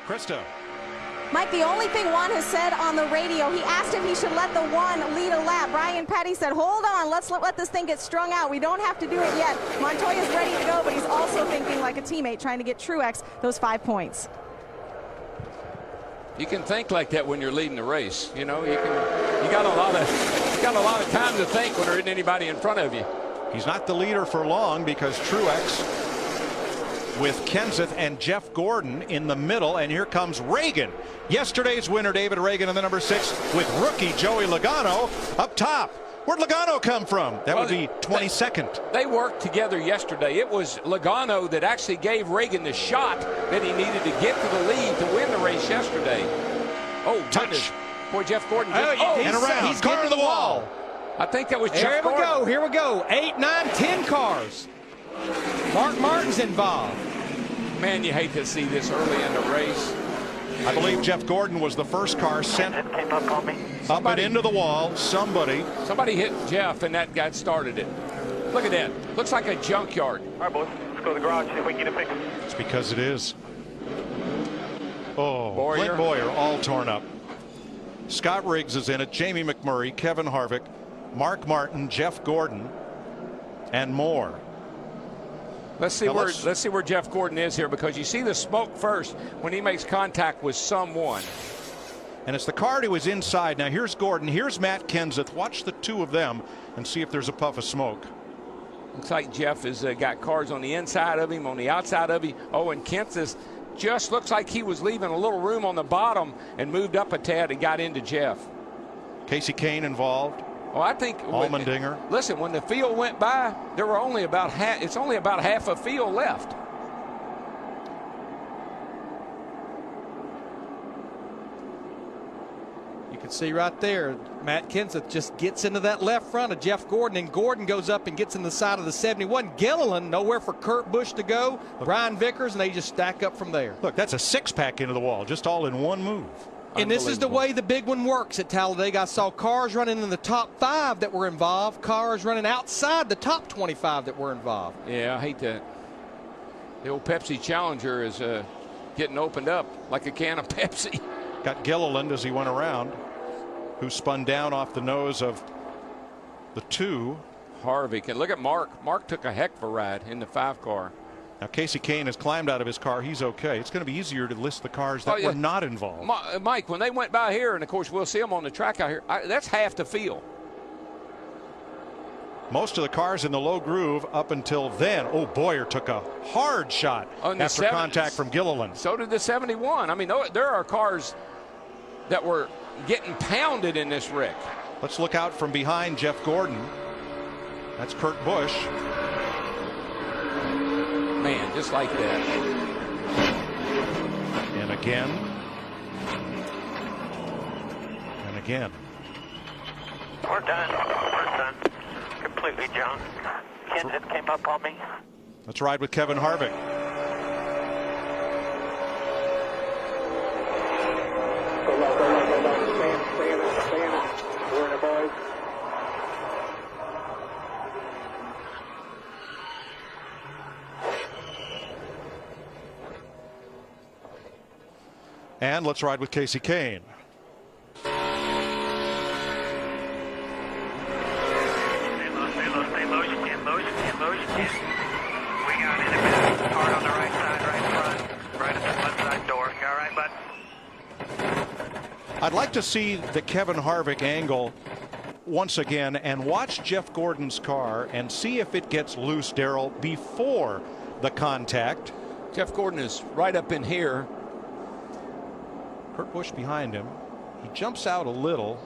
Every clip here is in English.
Krista. Mike, the only thing Juan has said on the radio, he asked if he should let the one lead a lap. Brian Petty said, hold on, let's let this thing get strung out. We don't have to do it yet. Montoya's ready to go, but he's also thinking like a teammate, trying to get Truex those 5 points. You can think like that when you're leading the race. You know, you got a lot of time to think when there isn't anybody in front of you. He's not the leader for long because Truex with Kenseth and Jeff Gordon in the middle, and here comes Reagan. Yesterday's winner, David Reagan, in the number 6 with rookie Joey Logano up top. Where'd Logano come from? That would be 22nd. They worked together yesterday. It was Logano that actually gave Reagan the shot that he needed to get to the lead to win the race yesterday. Oh, touch. Boy, Jeff Gordon. And around. He's car to the wall. I think that was Jeff Gordon. Here we go. 8, 9, 10 cars. Mark Martin's involved. Man, you hate to see this early in the race. I believe Jeff Gordon was the first car sent up and into the wall. Somebody hit Jeff, and that guy started it. Look at that. Looks like a junkyard. All right, boys. Let's go to the garage, see if we can get it fixed. It's because it is. Oh, Boyer. Clint Boyer all torn up. Scott Riggs is in it. Jamie McMurray, Kevin Harvick, Mark Martin, Jeff Gordon, and more. Let's see where Jeff Gordon is here, because you see the smoke first when he makes contact with someone. And it's the car to his inside. Now here's Gordon. Here's Matt Kenseth. Watch the two of them and see if there's a puff of smoke. Looks like Jeff has got cars on the inside of him, on the outside of him. Oh, and Kenseth just looks like he was leaving a little room on the bottom and moved up a tad and got into Jeff. Casey Kane involved. Oh, I think Allmendinger. Listen, when the field went by, there were only about half. It's only about half a field left. You can see right there, Matt Kenseth just gets into that left front of Jeff Gordon, and Gordon goes up and gets in the side of the 71. Gilliland, nowhere for Kurt Busch to go. Brian Vickers, and they just stack up from there. Look, that's a six-pack into the wall, just all in one move. And this is the way the big one works at Talladega. I saw cars running in the top 5 that were involved, cars running outside the top 25 that were involved. Yeah, I hate that. The old Pepsi Challenger is getting opened up like a can of Pepsi. Got Gilliland as he went around, who spun down off the nose of the 2. Harvick. And look at Mark. Mark took a heck of a ride in the 5 car. Now Casey Kane has climbed out of his car. He's okay. It's going to be easier to list the cars that were not involved. Mike, when they went by here, and of course we'll see them on the track out here, that's half the field. Most of the cars in the low groove up until then. Oh, Boyer took a hard shot after contact from Gilliland. So did the 71. I mean, there are cars that were getting pounded in this wreck. Let's look out from behind Jeff Gordon. That's Kurt Busch. Man, just like that. And again. And again. We're done. We're done. Completely junk. Kenseth came up on me. Let's ride with Kevin Harvick. Go low, go low, go low. Stay in it. We're in it, boys. And let's ride with Casey Kane. Stay low, you can, low, you can. We got in a minute. Hard on the right side, right front, right at the left side door. You all right, bud? I'd like to see the Kevin Harvick angle once again and watch Jeff Gordon's car and see if it gets loose, Darrell, before the contact. Jeff Gordon is right up in here. Kurt Busch behind him. He jumps out a little.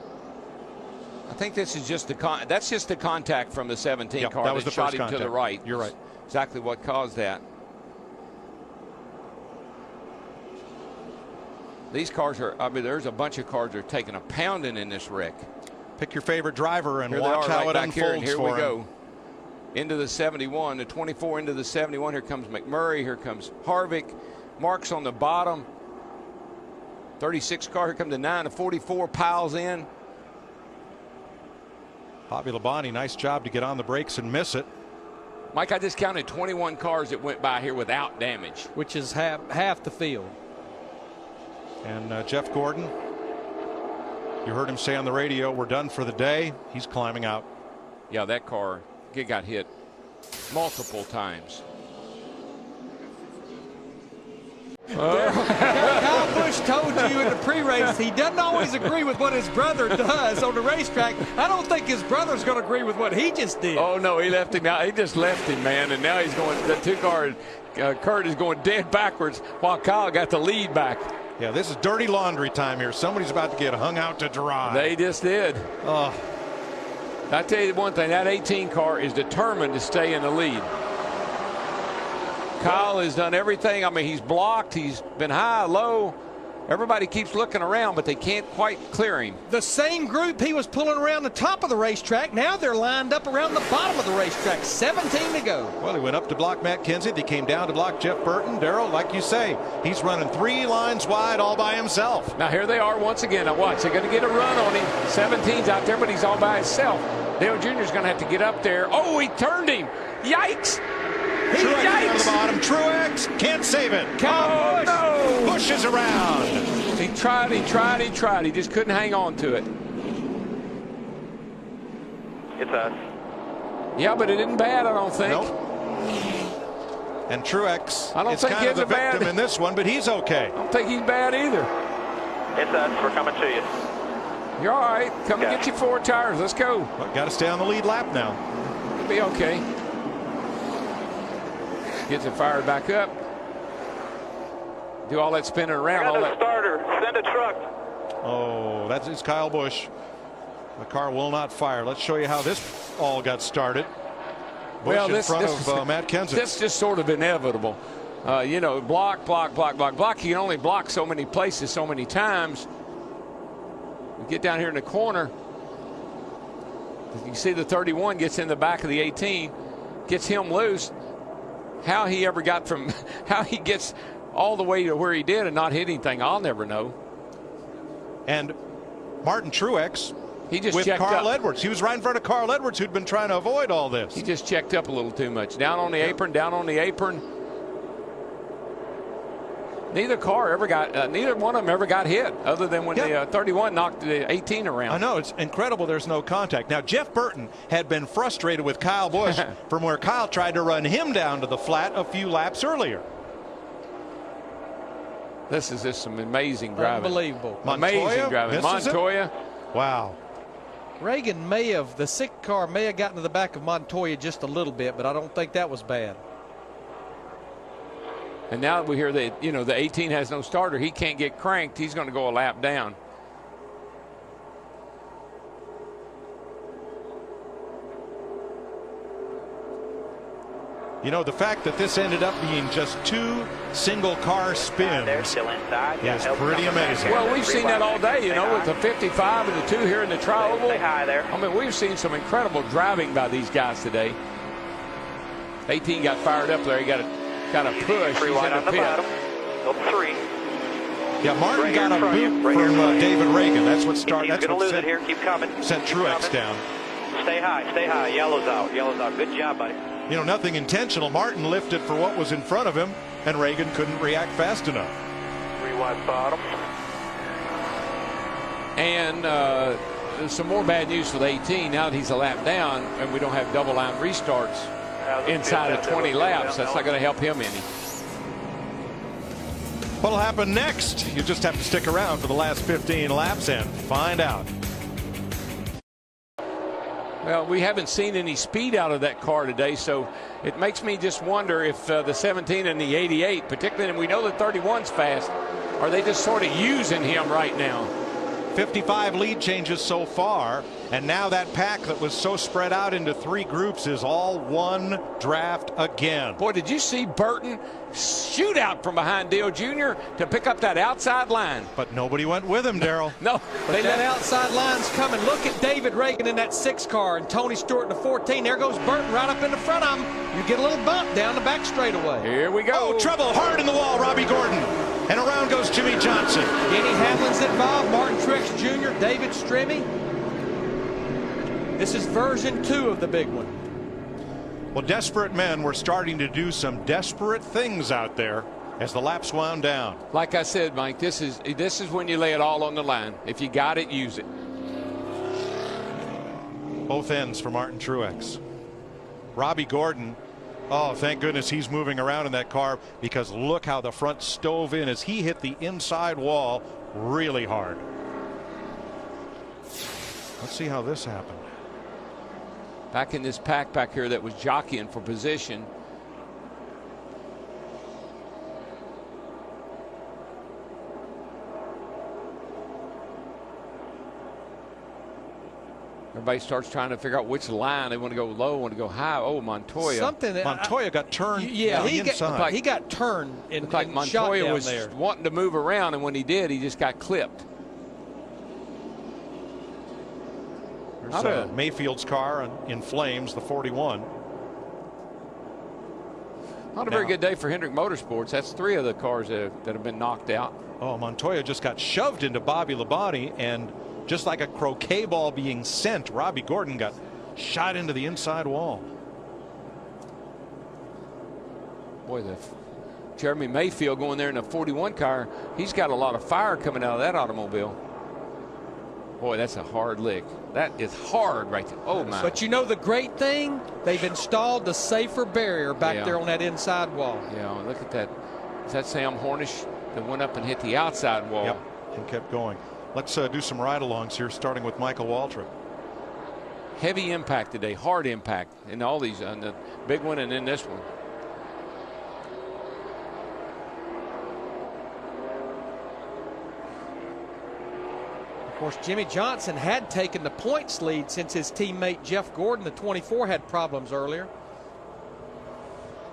I think this is just that's just the contact from the 17 car that was the shot first him contact. to the right. You're right. Exactly what caused that. These cars are, I mean, there's a bunch of cars that are taking a pounding in this wreck. Pick your favorite driver and Here watch how right it unfolds here for we go. him. Into the 71, the 24 into the 71. Here comes McMurray. Here comes Harvick. Mark's on the bottom. 36 car. Here comes the 9 to 44. Piles in. Bobby Labonte, nice job to get on the brakes and miss it. Mike, I just counted 21 cars that went by here without damage. Which is half the field. And Jeff Gordon, you heard him say on the radio, we're done for the day. He's climbing out. Yeah, that car got hit multiple times. Kyle Busch told you in the pre-race he doesn't always agree with what his brother does on the racetrack. I don't think his brother's going to agree with what he just did. Oh, no, he left him out. He just left him, man. And now he's going, the two-car, Kurt is going dead backwards while Kyle got the lead back. Yeah, this is dirty laundry time here. Somebody's about to get hung out to dry. They just did. Oh. I tell you one thing, that 18 car is determined to stay in the lead. Kyle has done everything. I mean, he's blocked. He's been high, low. Everybody keeps looking around, but they can't quite clear him. The same group he was pulling around the top of the racetrack, now they're lined up around the bottom of the racetrack. 17 to go. Well, he went up to block Matt Kenseth. He came down to block Jeff Burton. Darrell, like you say, he's running 3 lines wide all by himself. Now, here they are once again. Now, watch. They're going to get a run on him. 17's out there, but he's all by himself. Dale Jr.'s going to have to get up there. Oh, he turned him. Yikes. Truex on the bottom. Truex can't save it. Oh, no. Busch is around. He tried. He just couldn't hang on to it. It's us. Yeah, but it isn't bad, I don't think. Nope. And Truex I don't is think kind of he's the a bad- victim in this one, but he's okay. I don't think he's bad either. It's us. We're coming to you. You're all right. Come and get you 4 tires. Let's go. Well, got to stay on the lead lap now. It'll be okay. Gets it fired back up. Do all that spinning around. Got All a that. starter. Send a truck. Oh, it's Kyle Busch. The car will not fire. Let's show you how this all got started. Busch Well, in front of Matt Kenseth. That's just sort of inevitable. You know, block. You can only block so many places so many times. You get down here in the corner. You see the 31 gets in the back of the 18, gets him loose. How he ever got from, how he gets all the way to where he did and not hit anything, I'll never know. And Martin Truex He just with checked Carl up. Edwards. He was right in front of Carl Edwards, who'd been trying to avoid all this. He just checked up a little too much. Down on the apron, down on the apron. Neither car ever got, neither one of them ever got hit, other than when the 31 knocked the 18 around. I know, it's incredible there's no contact. Now, Jeff Burton had been frustrated with Kyle Busch from where Kyle tried to run him down to the flat a few laps earlier. This is just some amazing driving. Unbelievable. Amazing driving. misses it? Montoya. Wow. Reagan may have, the 6 car may have gotten to the back of Montoya just a little bit, but I don't think that was bad. And now we hear that, you know, the 18 has no starter. He can't get cranked. He's going to go a lap down. You know, the fact that this ended up being just 2 single car spins They're still inside. is pretty amazing. Well, we've seen that all day, you know, with the 55 and the 2 here in the tri-oval. Stay high there. I mean, we've seen some incredible driving by these guys today. 18 got fired up there. He got a push. Free He's wide in on the the pit. bottom. Up 3. Yeah, Martin Right got here in a front of you. boot Right here in from front of you. David Reagan. That's what He's started. That's going to what lose it here. Keep coming. sent Keep Truex coming. down. Stay high. Stay high. Yellow's out. Yellow's out. Good job, buddy. You know, nothing intentional. Martin lifted for what was in front of him, and Reagan couldn't react fast enough. 3 wide bottom. And there's some more bad news for the 18 now that he's a lap down and we don't have double line restarts inside of 20 laps. That's not going to help him any. What'll happen next? You just have to stick around for the last 15 laps and find out. Well, we haven't seen any speed out of that car today, so it makes me just wonder if the 17 and the 88, particularly, and we know the 31's fast, are they just sort of using him right now? 55 lead changes so far, and now that pack that was so spread out into 3 groups is all one draft again. Boy, did you see Burton shoot out from behind Dale Jr. to pick up that outside line? But nobody went with him, Darrell. No, But that outside line's coming. Look at David Reagan in that 6 car and Tony Stewart in the 14. There goes Burton right up in the front of him. You get a little bump down the back straightaway. Here we go. Oh, trouble hard in the wall, Robbie Gordon. And around goes Jimmy Johnson. Denny Hamlin's involved, Martin Truex Jr., David Stremme. This is version 2 of the big one. Well, desperate men were starting to do some desperate things out there. as the laps wound down. Like I said, Mike, this is when you lay it all on the line. If you got it, use it. Both ends for Martin Truex. Robbie Gordon, oh, thank goodness he's moving around in that car, because look how the front stove in as he hit the inside wall really hard. Let's see how this happened. Back in this pack back here that was jockeying for position. Everybody starts trying to figure out which line they want to go low, want to go high. Oh, Montoya. Montoya got turned. Yeah, on the inside. he got turned and looked like Montoya was there. wanting to move around, and when he did, he just got clipped. There's Mayfield's car in flames, the 41. Not a very good day for Hendrick Motorsports. That's 3 of the cars that have been knocked out. Oh, Montoya just got shoved into Bobby Labonte, and just like a croquet ball being sent, Robbie Gordon got shot into the inside wall. Boy, Jeremy Mayfield going there in a 41 car, he's got a lot of fire coming out of that automobile. Boy, that's a hard lick. That is hard right there. Oh, my. But you know the great thing? They've installed the safer barrier back there on that inside wall. Yeah, look at that. Is that Sam Hornish that went up and hit the outside wall? Yep, and kept going. Let's do some ride-alongs here, starting with Michael Waltrip. Heavy impact today, hard impact in all these, the big one and then this one. Of course, Jimmy Johnson had taken the points lead since his teammate Jeff Gordon, the 24, had problems earlier.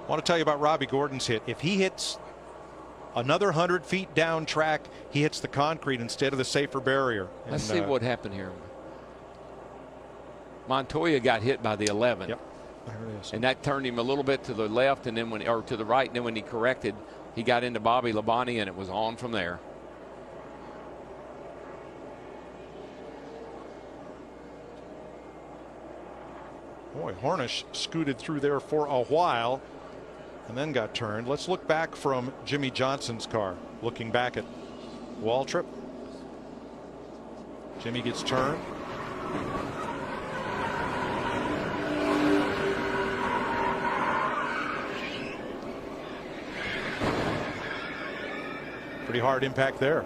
I want to tell you about Robbie Gordon's hit. If he hits another 100 feet down track, he hits the concrete instead of the safer barrier. Let's see what happened here. Montoya got hit by the 11. Yep, there it is. And that turned him a little bit to the left, and then or to the right, and then when he corrected, he got into Bobby Labonte, and it was on from there. Boy, Hornish scooted through there for a while and then got turned. Let's look back from Jimmy Johnson's car. Looking back at Waltrip. Jimmy gets turned. Pretty hard impact there.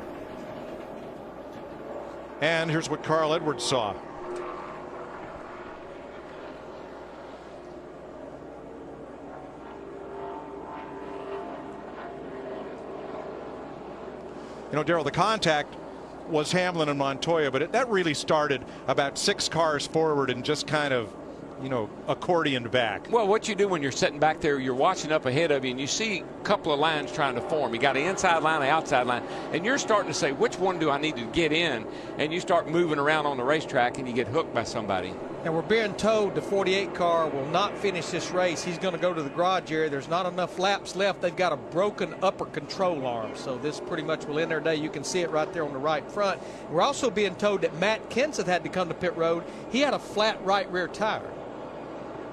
And here's what Carl Edwards saw. You know, Darrell, the contact was Hamlin and Montoya, but that really started about 6 cars forward and just kind of, you know, accordioned back. Well, what you do when you're sitting back there, you're watching up ahead of you, and you see a couple of lines trying to form. You got an inside line, an outside line, and you're starting to say, which one do I need to get in? And you start moving around on the racetrack, and you get hooked by somebody. And we're being told the 48 car will not finish this race. He's going to go to the garage area. There's not enough laps left. They've got a broken upper control arm. So this pretty much will end their day. You can see it right there on the right front. We're also being told that Matt Kenseth had to come to pit road. He had a flat right rear tire.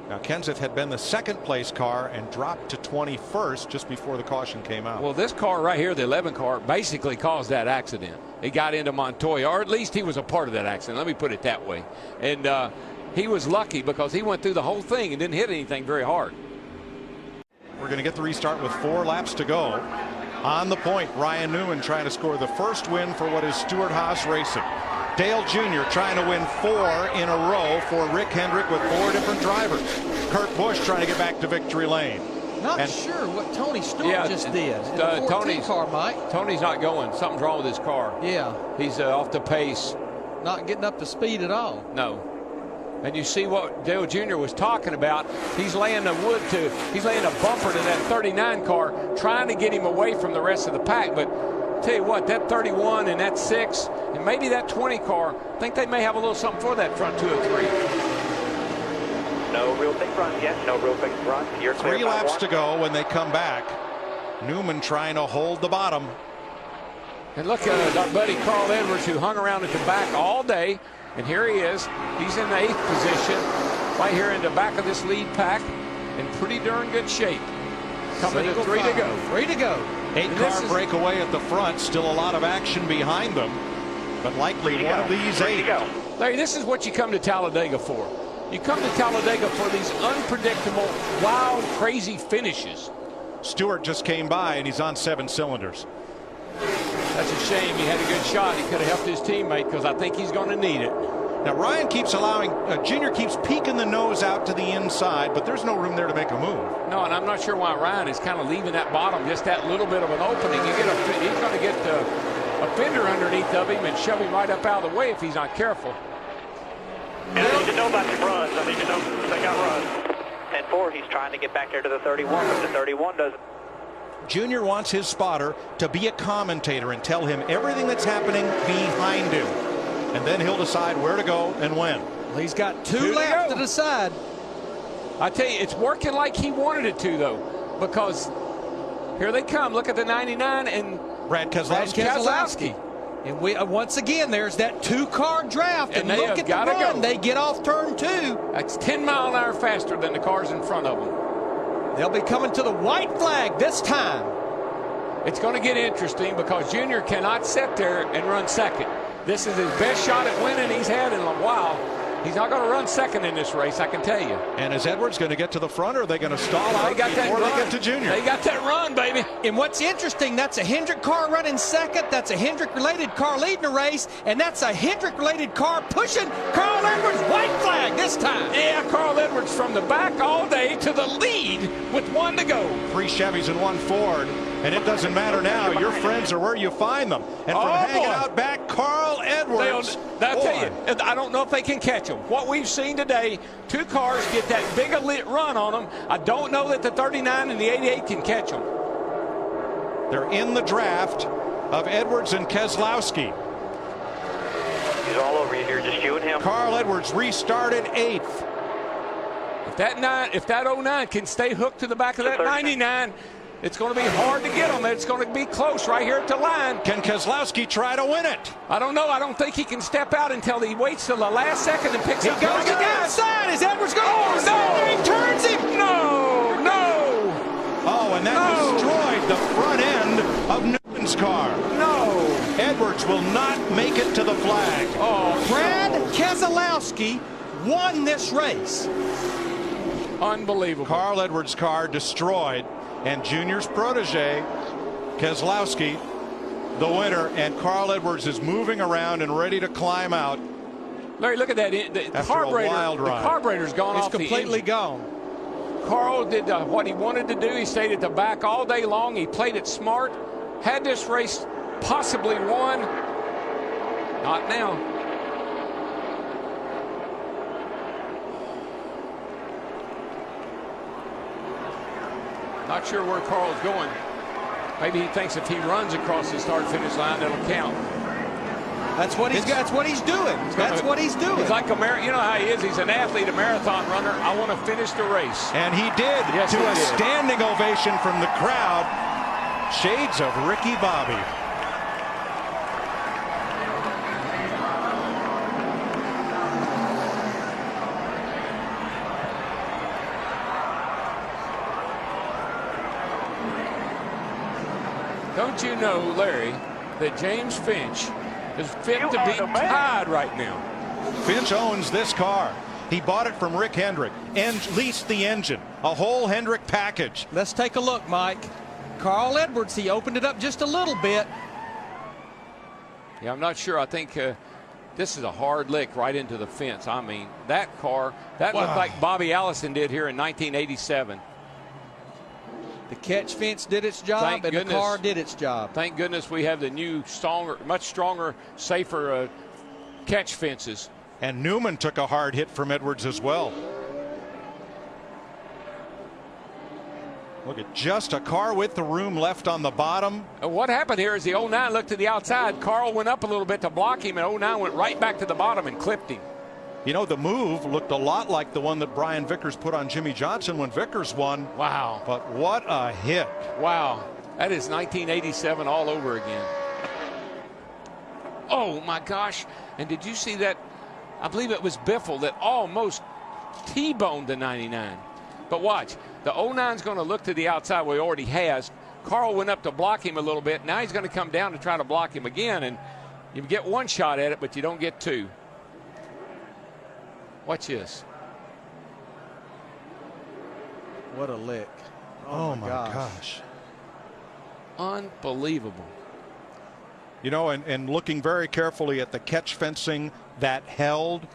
Now, Kenseth had been the 2nd place car and dropped to 21st just before the caution came out. Well, this car right here, the 11 car, basically caused that accident. It got into Montoya, or at least he was a part of that accident. Let me put it that way. And he was lucky because he went through the whole thing and didn't hit anything very hard. We're going to get the restart with 4 laps to go. On the point, Ryan Newman trying to score the first win for what is Stewart Haas Racing. Dale Jr. trying to win 4 in a row for Rick Hendrick with 4 different drivers. Kurt Busch trying to get back to victory lane. Not sure what Tony Stewart just did. Tony's car, Mike. Tony's not going. Something's wrong with his car. Yeah. He's off the pace. Not getting up to speed at all. No. And you see what Dale Jr. was talking about. He's laying a he's laying a bumper to that 39 car, trying to get him away from the rest of the pack. But tell you what, that 31 and that 6 and maybe that 20 car, I think they may have a little something for that front 203. No real big front yet. No real big front. You're clear. 3 laps to go when they come back. Newman trying to hold the bottom. And look at our buddy Carl Edwards, who hung around at the back all day. And here he is. He's in the 8th position, right here in the back of this lead pack, in pretty darn good shape. Coming to 3 to go. 3 to go. 8-car breakaway at the front. Still a lot of action behind them, but likely one of these 8. Larry, this is what you come to Talladega for. You come to Talladega for these unpredictable, wild, crazy finishes. Stewart just came by, and he's on 7 cylinders. That's a shame. He had a good shot. He could have helped his teammate, because I think he's going to need it. Now, Ryan keeps allowing, Junior keeps peeking the nose out to the inside, but there's no room there to make a move. No, and I'm not sure why Ryan is kind of leaving that bottom, just that little bit of an opening. He's going to get a fender underneath of him and shove him right up out of the way if he's not careful. And I need to know about your runs. I need to know if they got runs. 10-4, he's trying to get back there to the 31, but the 31 doesn't. Junior wants his spotter to be a commentator and tell him everything that's happening behind him. And then he'll decide where to go and when. Well, he's got 2 laps to decide. I tell you, it's working like he wanted it to, though, because here they come. Look at the 99 and Brad Keselowski. And we once again, there's that 2-car draft, and look at the run. They get off turn 2. That's 10 miles an hour faster than the cars in front of them. They'll be coming to the white flag this time. It's going to get interesting because Junior cannot sit there and run second. This is his best shot at winning he's had in a while. He's not going to run second in this race, I can tell you. And is Edwards going to get to the front, or are they going to stall out before they get to Junior? They got that run, baby. And what's interesting, that's a Hendrick car running second. That's a Hendrick-related car leading the race. And that's a Hendrick-related car pushing Carl Edwards. White flag this time. Yeah, Carl Edwards from the back all day to the lead with 1 to go. 3 Chevys and 1 Ford. And it doesn't matter now. Your friends are where you find them. And from hanging out back, Carl Edwards. I'll tell you, I don't know if they can catch them. What we've seen today, 2 cars get that big a lit run on them. I don't know that the 39 and the 88 can catch them. They're in the draft of Edwards and Keselowski. He's all over you here, just you and him. Carl Edwards restarted 8th. If that 09 can stay hooked to the back of that 99, it's going to be hard to get them. It's going to be close right here at the line. Can Keselowski try to win it? I don't know. I don't think he can step out until he waits till the last second and picks up. He goes to the outside. Is Edwards going? Oh, no! He turns him. No, no. Oh, and that destroyed the front end of Newman's car. No. Edwards will not make it to the flag. Oh, Brad Keselowski won this race. Unbelievable. Carl Edwards' car destroyed. And Junior's protege, Keselowski, the winner, and Carl Edwards is moving around and ready to climb out. Larry, look at that. The carburetor's gone off. It's completely gone. Carl did what he wanted to do. He stayed at the back all day long. He played it smart. Had this race possibly won. Not now. Not sure where Carl's going. Maybe he thinks if he runs across the start-finish line, that'll count. That's what he's doing. That's what he's doing. He's like you know how he is. He's an athlete, a marathon runner. I want to finish the race. And he did, to a standing ovation from the crowd. Shades of Ricky Bobby. Don't you know, Larry, that James Finch is fit to be tied right now? Finch owns this car. He bought it from Rick Hendrick and leased the engine, a whole Hendrick package. Let's take a look, Mike. Carl Edwards, he opened it up just a little bit. Yeah, I'm not sure. I think this is a hard lick right into the fence. I mean, that car, that looked like Bobby Allison did here in 1987. The catch fence did its job, and the car did its job. Thank goodness we have the new, much stronger, safer catch fences. And Newman took a hard hit from Edwards as well. Look at just a car with the room left on the bottom. What happened here is the 09 looked to the outside. Carl went up a little bit to block him, and 09 went right back to the bottom and clipped him. You know, the move looked a lot like the one that Brian Vickers put on Jimmy Johnson when Vickers won. Wow. But what a hit. Wow. That is 1987 all over again. Oh, my gosh. And did you see that? I believe it was Biffle that almost T-boned the 99. But watch. The 09's going to look to the outside where he already has. Carl went up to block him a little bit. Now he's going to come down to try to block him again, and you get one shot at it, but you don't get two. Watch this. What a lick. Oh my gosh. Unbelievable. You know, and looking very carefully at the catch fencing that held,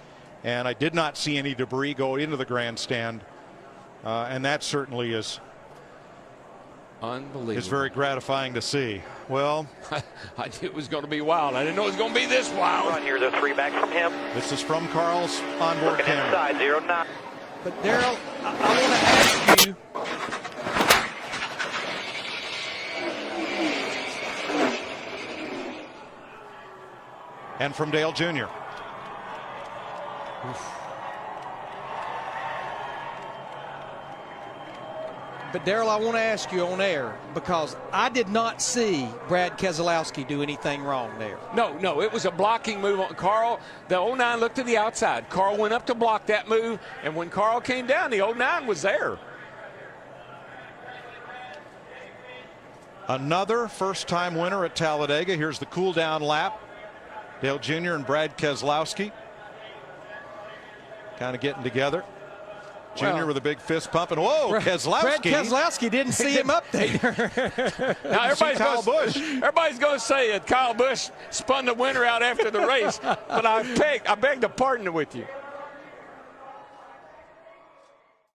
and I did not see any debris go into the grandstand, and that certainly is unbelievable. It's very gratifying to see. Well, I knew it was going to be wild. I didn't know it was going to be this wild. Run, here's a 3 back from him. This is from Carl's onboard Looking camera. inside, 09. But Darrell, I want to ask you. And from Dale Jr. But Darrell, I want to ask you on air, because I did not see Brad Keselowski do anything wrong there. No, it was a blocking move on Carl. The 09 looked to the outside. Carl went up to block that move, and when Carl came down, the 09 was there. Another first-time winner at Talladega. Here's the cool-down lap. Dale Jr. and Brad Keselowski kind of getting together. Junior with a big fist pump, and whoa, Keselowski. Brad Keselowski didn't see him up there. Now everybody's going to say that Kyle Busch spun the winner out after the race, but I beg to pardon with you.